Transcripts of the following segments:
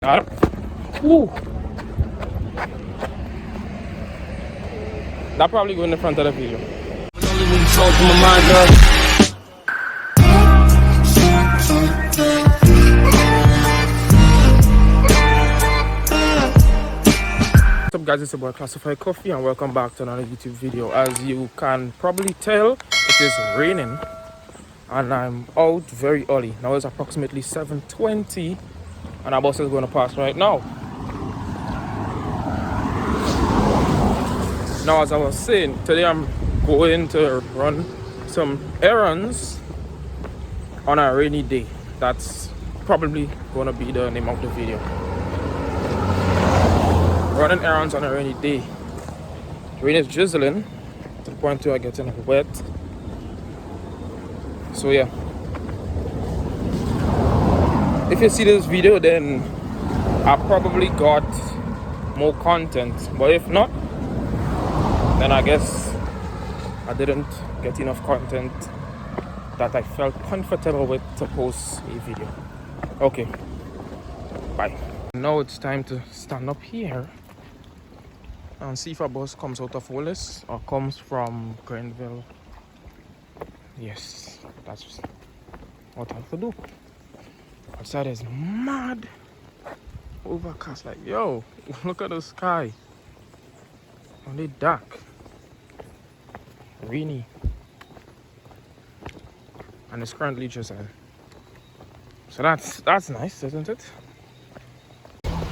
Ooh. That probably go in the front of the video. What's up guys, it's your boy Classified Coffee and welcome back to another YouTube video. As you can probably tell, it is raining and I'm out very early. Now it's approximately 7:20 and our bus is going to pass right now. Now as I was saying, today I'm going to run some errands on a rainy day. That's probably going to be the name of the video. Running errands on a rainy day. Rain is drizzling to the point where I'm getting wet. So yeah, if you see this video, then I probably got more content, but if not, then I guess I didn't get enough content that I felt comfortable with to post a video. Okay, bye. Now it's time to stand up here and see if a bus comes out of Willis or comes from Grenada. Yes, that's what I have to do. Outside is mad overcast, like yo, look at the sky. Only dark, rainy, and it's currently drizzling. So that's nice, isn't it?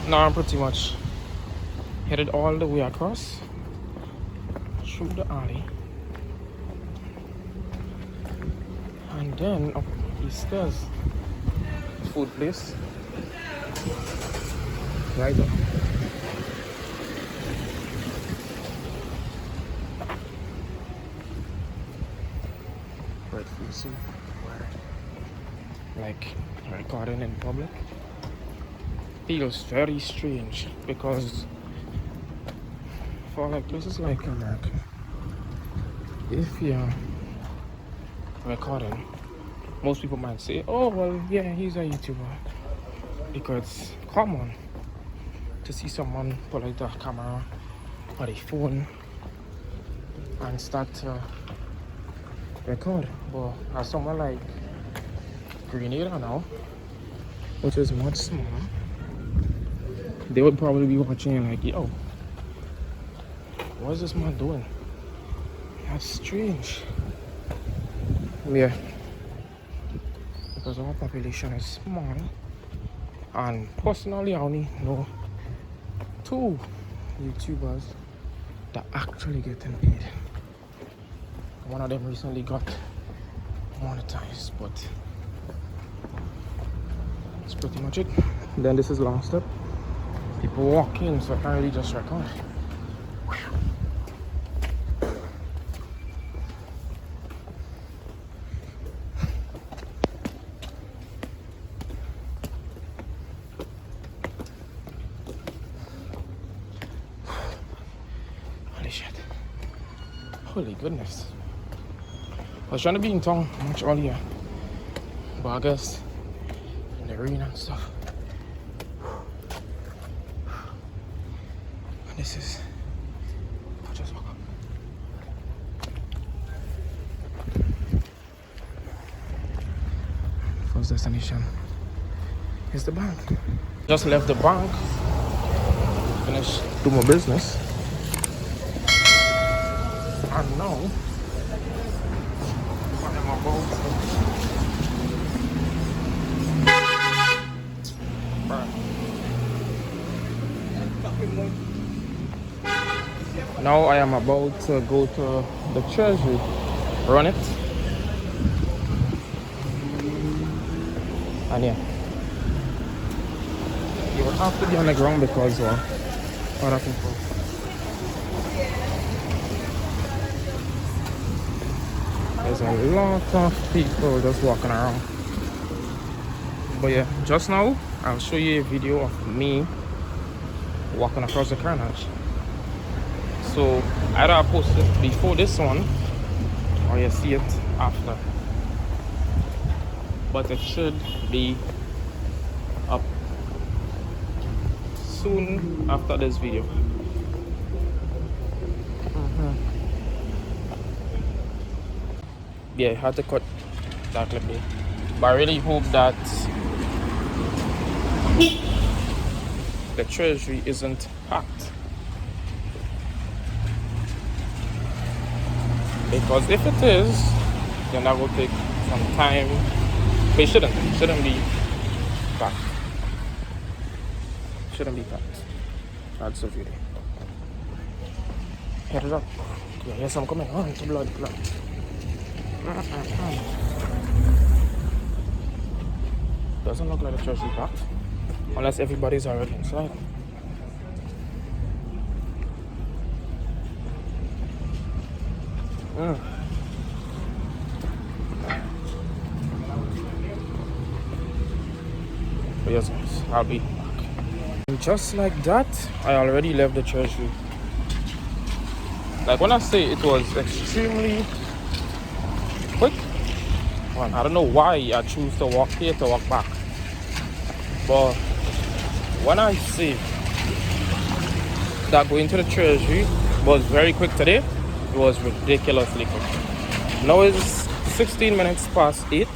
Now I'm pretty much headed all the way across through the alley and then up these stairs. Food place right up. Breadfruit soup, like recording in public feels very strange because for like places like America, if you're recording, most people might say, oh well, yeah, he's a YouTuber, because it's common to see someone pull out a camera or a phone and start to record. But as someone like Grenada now, which is much smaller, they would probably be watching like, yo, what is this man doing? That's strange. Yeah, because our population is small, and personally I only know 2 YouTubers that actually getting paid. One of them recently got monetized, but that's pretty much it. Then this is long step. People walk in, so I can't really just record. Holy shit. Holy goodness. I was trying to be in town much earlier, but I guess in the rain and stuff. This is, I'll just walk up. First destination is the bank. Just left the bank, finished do my business, and now I'm about Now I am about to go to the treasury, run it, and yeah, you will have to be on the ground because other people. There's a lot of people just walking around. But yeah, just now I'll show you a video of me walking across the carnage. So either I post it before this one or you see it after, but it should be up soon after this video. Yeah, I had to cut that clip there. But I really hope that the treasury isn't packed. Because if it is, then that will take some time. But it shouldn't be packed. Shouldn't be packed. That's the video. Head it up. Yeah, here's some coming. Oh, it's blood. Doesn't look like the treasury packed. Unless everybody's already inside. But yes, I'll be back. And just like that, I already left the treasury. Like when I say it was extremely quick, well, I don't know why I choose to walk here to walk back. But when I say that going to the treasury was very quick today, it was ridiculously quick. Now it's 16 minutes past 8.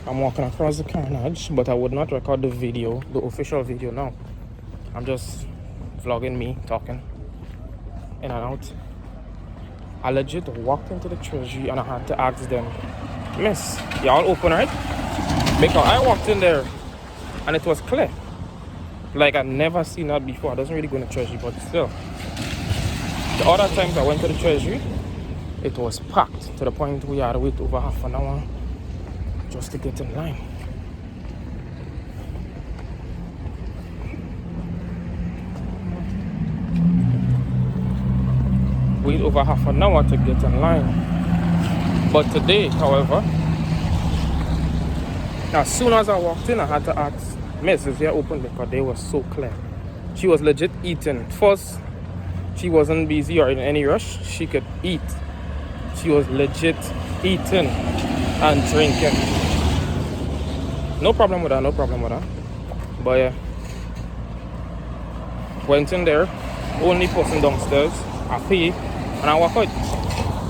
I'm walking across the carnage, but I would not record the video, the official video now. I'm just vlogging me talking in and out. I legit walked into the treasury and I had to ask them, "Miss, y'all open, right?" Because I walked in there and it was clear. Like I never seen that before. I doesn't really go in the treasury, but still. The other times I went to the treasury, it was packed to the point we had to wait over half an hour just to get in line. Wait over half an hour to get in line. But today, however, as soon as I walked in, I had to ask, "Miss, is here open?" Because they were so clear. She was legit eating. First, she wasn't busy or in any rush. She could eat. She was legit eating and drinking. No problem with that, But yeah, went in there, only person downstairs. I pay and I walk out.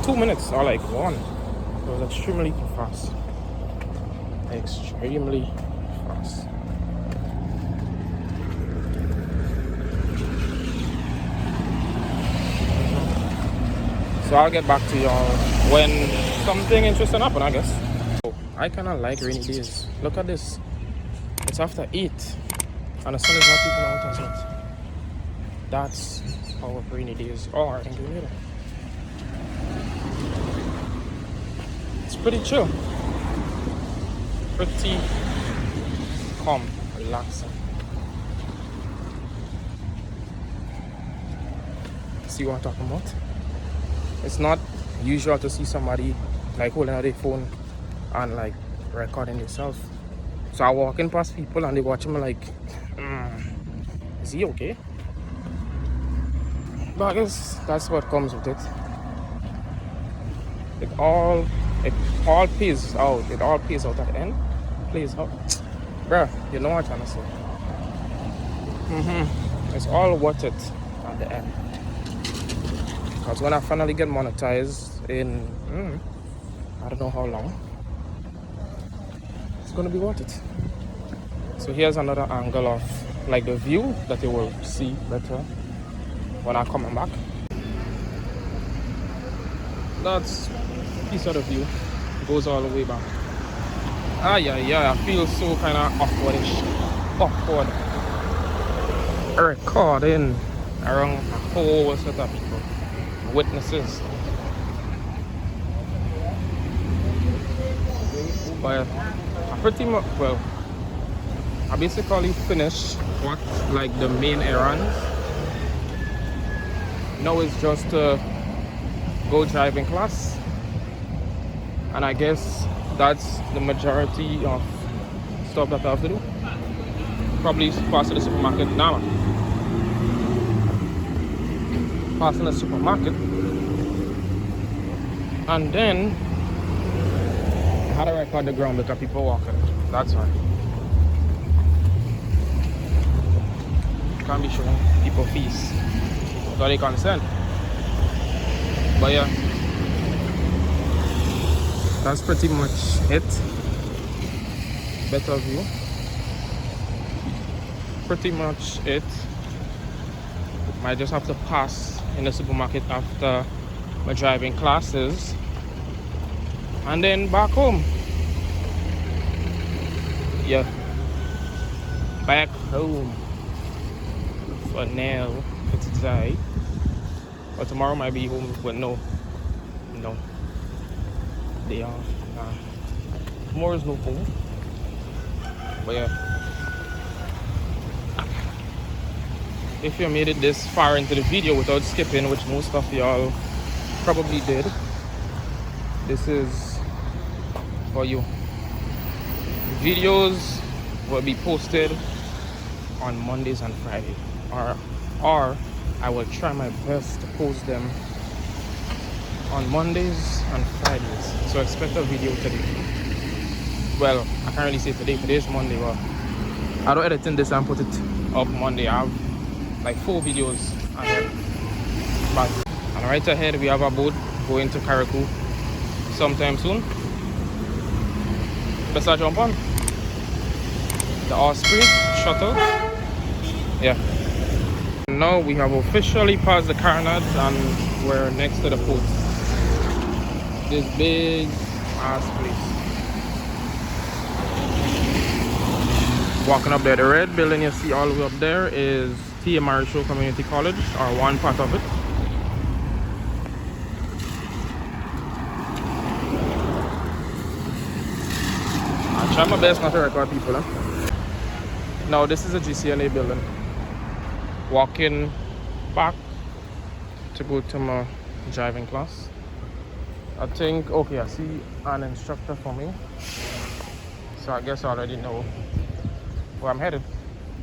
2 minutes or like 1. It was extremely fast. Extremely fast. So I'll get back to y'all when something interesting happen, I guess. I kind of like rainy days. Look at this. It's after 8 and the sun is not even out as yet. That's how rainy days are in Grenada. It's pretty chill. Pretty calm, relaxing. See what I'm talking about? It's not usual to see somebody like holding out their phone and like recording themselves. So I walking past people and they watch me like, is he okay? But I guess that's what comes with it. It all pays out. It all pays out at the end. Plays out. Bruh, you know what I'm trying to say. It's all worth it at the end. Because when I finally get monetized in, I don't know how long, it's going to be worth it. So here's another angle of like the view that you will see better when I come back. That's a piece of the view. It goes all the way back. Yeah, I feel so kind of awkward recording around a whole set of people, witnesses. But I pretty much, well, I basically finished what like the main errands. Now it's just to go driving class, and I guess that's the majority of stuff that I have to do. Probably pass to the supermarket now. Pass in the supermarket, and then I had to record the ground because people walking. That's right. can't be showing people fees without their consent. But yeah, that's pretty much it. Better view. Pretty much it. Might just have to pass in the supermarket after my driving classes and then back home. Yeah, back home for now for today. But tomorrow might be home, but no, they are. Tomorrow's no home. But yeah. If you made it this far into the video without skipping, which most of y'all probably did, this is for you. Videos will be posted on Mondays and Fridays, or I will try my best to post them on Mondays and Fridays. So expect a video today. Well, I can't really say today. Today is Monday, but I don't edit this and put it up Monday. I have like 4 videos ahead. And right ahead we have a boat going to Carriacou sometime soon. Let's jump on the Osprey shuttle. Yeah. Now we have officially passed the Errands and we're next to the port. This big ass place. Walking up there, the red building you see all the way up there is T.A. Marichaud Community College, or one part of it. I try my best not to record people. Now this is a GCNA building. Walking back to go to my driving class. I think, okay, I see an instructor for me. So I guess I already know where I'm headed.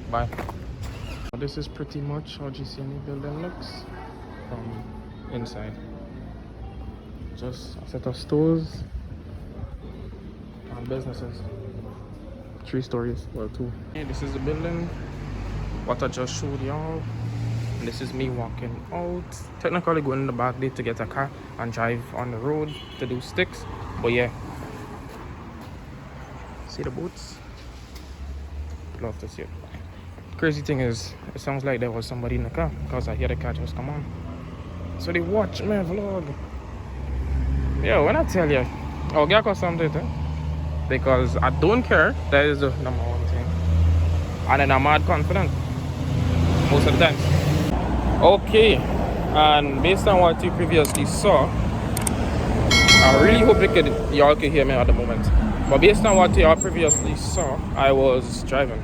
Bye. This is pretty much how GCNA building looks from inside. Just a set of stores and businesses. 3 stories, well 2. Okay, this is the building, what I just showed y'all. And this is me walking out. Technically going in the back there to get a car and drive on the road to do sticks. But yeah. See the boats? Love to see it. Crazy thing is, it sounds like there was somebody in the car because I hear the car just come on. So they watch my vlog. Yo, when I tell you, I'll get something because I don't care. That is the number one thing. And then I'm mad confident most of the time. Okay, and based on what you previously saw, I really hope y'all can hear me at the moment. But based on what y'all previously saw, I was driving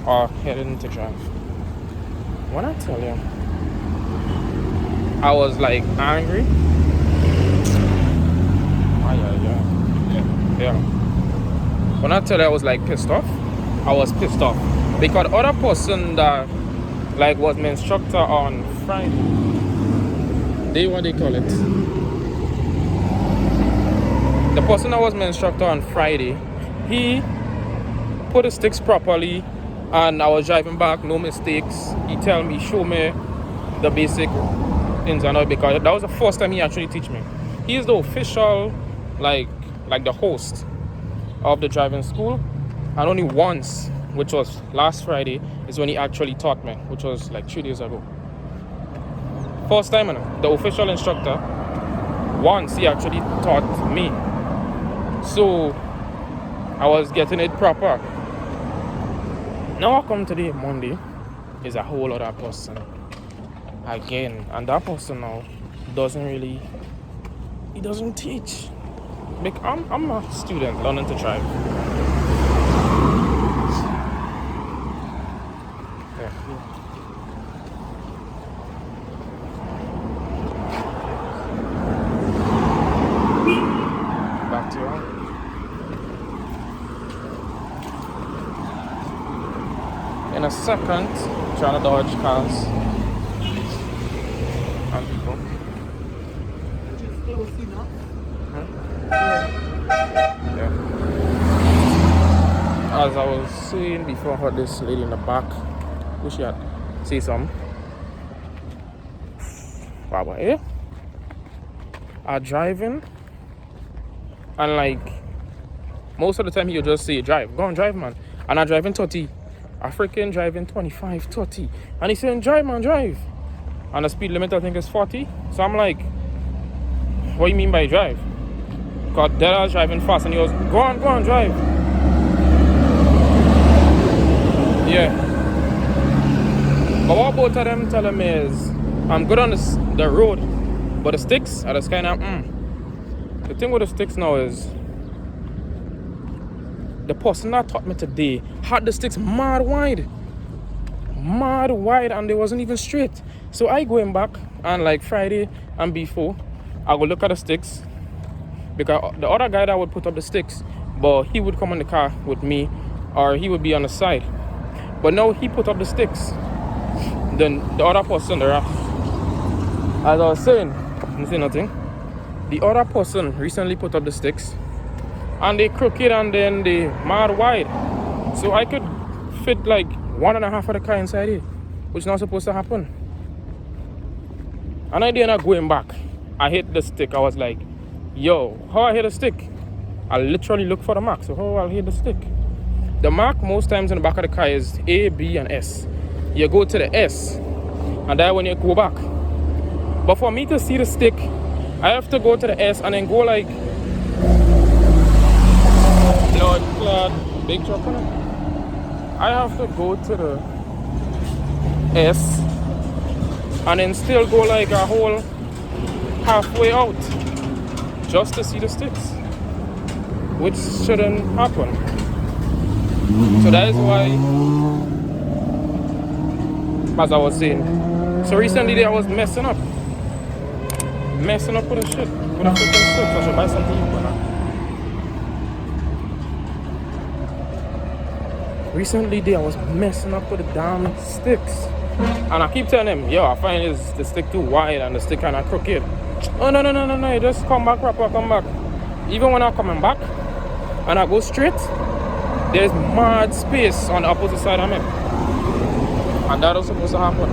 or heading to drive. When I tell you, I was like angry. Yeah. When I tell you I was like pissed off, I was pissed off because the other person that like was my instructor on Friday, what they call it, the person that was my instructor on Friday, he put the sticks properly and I was driving back, no mistakes. He tell me, show me the basic ins and outs, because that was the first time he actually teach me. He is the official, like the host of the driving school, and only once, which was last Friday, is when he actually taught me, which was like 3 days ago. First time, the official instructor, once he actually taught me. So I was getting it proper. Now I come today, Monday, is a whole other person again, and that person now he doesn't teach. I'm a student learning to drive. Yeah. Back to you. In a second, trying to dodge cars and people. Yeah. as I was saying before, I heard this lady in the back. Who she had? Say something. Wow, yeah. Are driving, and like most of the time he'll just say drive, go on drive, man. And I'm driving 30, I freaking driving 25, 30, and he's saying drive, man, drive. And the speed limit I think is 40. So I'm like, what do you mean by drive? Cause I was driving fast, and he was go on, drive. Yeah. But what both of them telling me is I'm good on the road, but the sticks are just kind of The thing with the sticks now is the person that taught me today had the sticks mad wide, and they wasn't even straight. So I going back, and like Friday and before, I go look at the sticks, because the other guy that would put up the sticks, but he would come in the car with me, or he would be on the side. But now he put up the sticks. Then the other person, as I was saying, didn't say nothing. The other person recently put up the sticks, and they crooked, and then they mad wide. So I could fit like 1.5 of the car inside it, which is not supposed to happen. And I did not going back. I hit the stick. I was like, yo, how I hit a stick? I literally look for the mark. So how I'll hit the stick? The mark most times in the back of the car is A, B, and S. You go to the S, and then when you go back. But for me to see the stick, I have to go to the S and then go like blood clot, big truck on it. I have to go to the S and then still go like a whole halfway out just to see the sticks, which shouldn't happen. So that is why, as I was saying, so recently I was messing up with the shit, with the freaking sticks. I should buy something for that. Recently I was messing up with the damn sticks, and I keep telling him, yo, I find the stick too wide and the stick kind of crooked. Oh no, you just come back proper, come back. Even when I'm coming back and I go straight, there's mad space on the opposite side of me, and that was supposed to happen.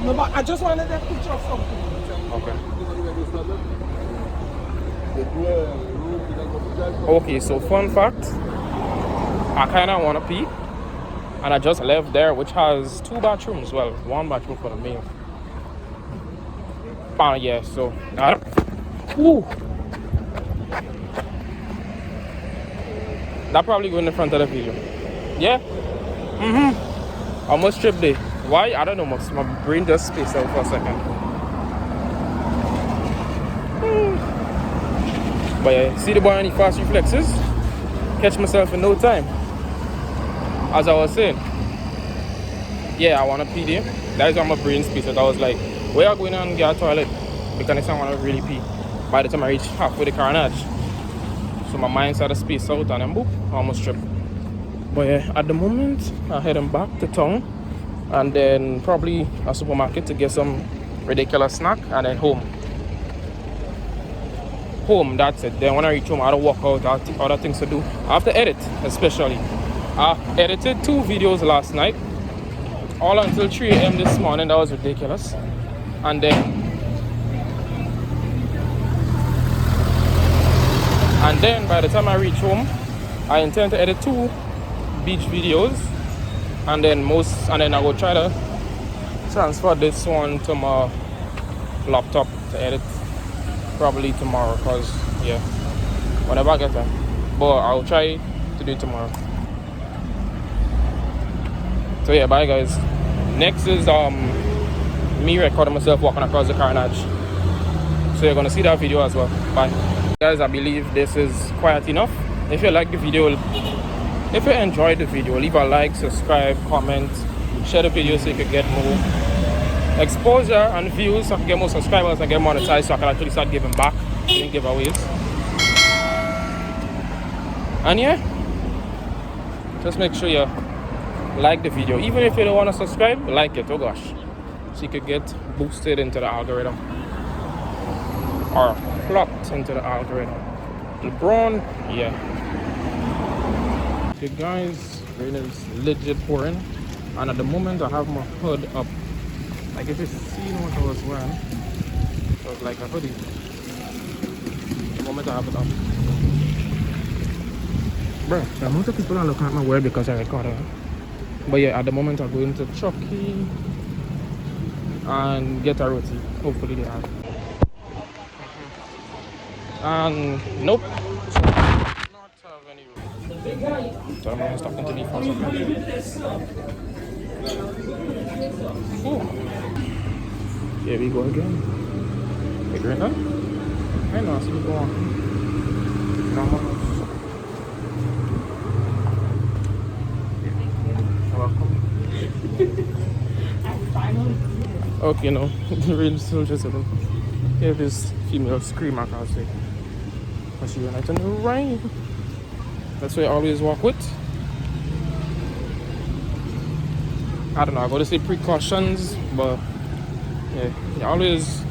No, but I just wanted a picture of something. Okay. Okay, so fun fact, I kind of want to pee, and I just left there, which has 2 bathrooms. Well, 1 bathroom for the male. Yeah, so that probably go in the front of the video. Yeah. Almost trip day. Why? I don't know. My brain just spaced out for a second. But yeah, see the boy on the fast reflexes? Catch myself in no time. As I was saying, yeah, I want to pee there. That is why my brain spaced out. I was like, where are you going and get a toilet? Because next time I want to really pee. By the time I reach halfway the carnage, so my mind started to space out, and then boop, I almost tripped. But yeah, at the moment, I'm heading back to town, and then probably a supermarket to get some ridiculous snack, and then home. That's it. Then when I reach home, I don't walk out. I have other things to do. I have to edit, especially. I edited 2 videos last night, all until 3 a.m. this morning. That was ridiculous. And then by the time I reach home, I intend to edit 2 beach videos, and then I will try to transfer this one to my laptop to edit probably tomorrow, because yeah, whenever I get time. But I'll try to do it tomorrow. So yeah, bye guys. Next is me recording myself walking across the carnage. So you're gonna see that video as well. Bye. Guys, I believe this is quiet enough. If you like the video, if you enjoyed the video, leave a like, subscribe, comment, share the video so you can get more exposure and views, so I can get more subscribers and get monetized, so I can actually start giving back, doing giveaways. And yeah, just make sure you like the video. Even if you don't want to subscribe, like it, oh gosh, so you could get boosted into the algorithm. are plopped into the algorithm. The brown, yeah. The guys, rain is legit pouring, and at the moment I have my hood up. Like if you see what I was wearing, it was like a hoodie. The moment I have it up. Bro, the amount of people are looking at my wear because I record it. But yeah, at the moment I'm going to Chucky and get a roti. Hopefully they have. And nope. So, not have any roti. So I'm gonna stop until he finds something. Here we go again. Hey, Grenada? I know, so we go on. Normal. Okay, no, the rain still just happened. Here this female scream, I can't say. But she went out in the rain. That's why I always walk with. I don't know, I gotta say precautions, but yeah, you always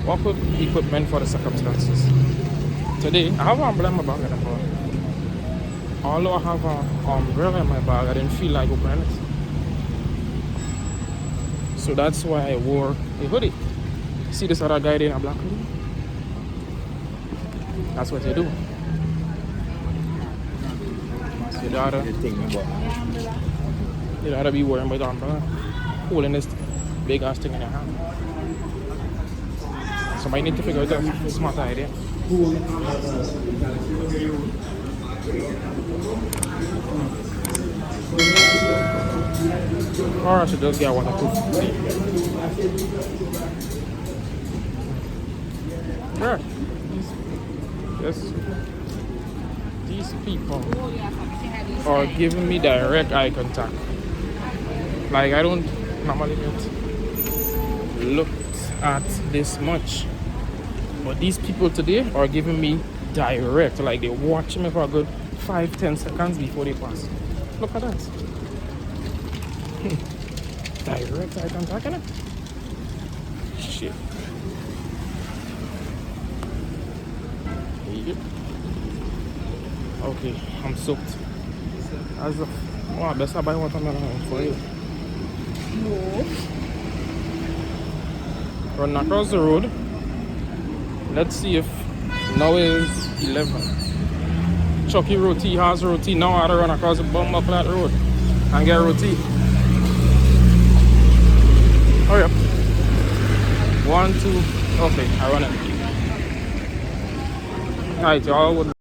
walk with equipment for the circumstances. Today, I have an umbrella in my bag, but although I have an umbrella in my bag, I didn't feel like opening it. So that's why I wore a hoodie. See this other guy there in a black hoodie? That's what they do. So you gotta be wearing my umbrella, holding this big ass thing in your hand. Somebody need to figure out a smart idea. Or I should just get waterproof. Yeah. These people are giving me direct eye contact. Like I don't normally look at this much, but these people today are giving me direct. Like they watch me for a good 5-10 seconds before they pass. Look at that. Direct eye contact, innit? Shit. Okay, I'm soaked. As of, oh, I best I buy watermelon for you. No. Run across the road. Let's see if now is 11. Chucky roti has roti. Now I have to run across the bum up that road and get roti. Hurry up. 1, 2. Okay, I run it. Alright, y'all.